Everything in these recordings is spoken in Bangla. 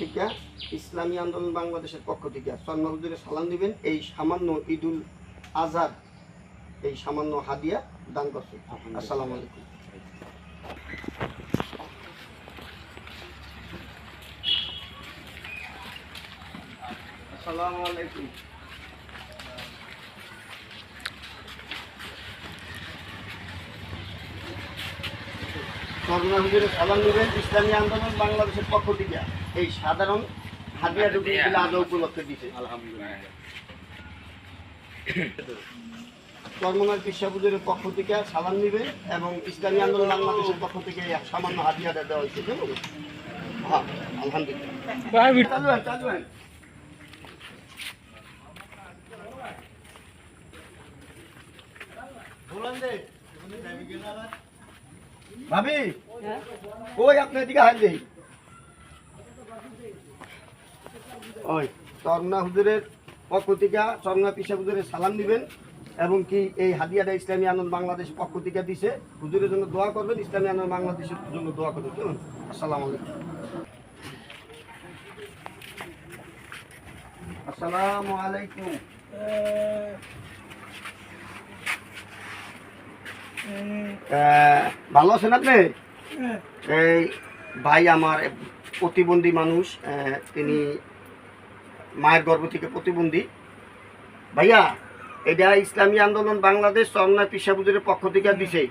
থেকে, ইসলামী আন্দোলন বাংলাদেশের পক্ষ থেকে চরনা হুজুরে সালাম দিবেন। এই সামান্য ঈদুল আজহার এই সামান্য হাদিয়া দান করছে। আসসালামু আলাইকুম। আসসালামু আলাইকুম। চরনা হুজুরে সালাম দিবেন ইসলামী আন্দোলন বাংলাদেশের পক্ষ থেকে এই সাধারণ হাদিয়া টুকু আজ উপলক্ষে দিতে। আলহামদুলিল্লাহ। চরমনার পিসা হুজুরের পক্ষ থেকে সালাম নিবেন এবং ইসলামী আন্দোলন বাংলাদেশের পক্ষ থেকে এক সামান্য হাদিয়া দেওয়া হয়েছে। হ্যাঁ, আলহামদুলিল্লাহ। ভাবি ওই আপনার দিকে হাত দেই। ওই চরনা হুজুরের পক্ষ থেকে চরনা পিসা হুজুরের সালাম দিবেন এবং কি এই হাদিয়াটা ইসলামী আন্দোলন বাংলাদেশের পক্ষ থেকে দিছে। হুজুরের জন্য দোয়া করবেন, ইসলামী আন্দোলন বাংলাদেশের জন্য দোয়া করবেন। কেমন? আসসালামু আলাইকুম। আসসালামু আলাইকুম। ভালো আছেন আপনি? এই ভাই আমার প্রতিবন্ধী মানুষ, তিনি মায়ের গর্ভ থেকে প্রতিবন্ধী। ভাইয়া এটা ইসলামী আন্দোলন বাংলাদেশ চরনা পিসা হুজুরের পক্ষ থেকে দিছে।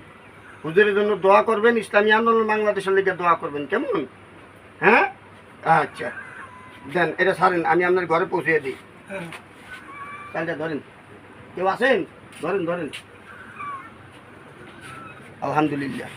হুজুরের জন্য দোয়া করবেন, ইসলামী আন্দোলন বাংলাদেশের লিগে দোয়া করবেন। কেমন? হ্যাঁ, আচ্ছা দেন, এটা ছাড়েন, আমি আপনার ঘরে পৌঁছে দিই। চালটা ধরেন, কেউ আছেন? ধরেন ধরেন। আলহামদুলিল্লাহ।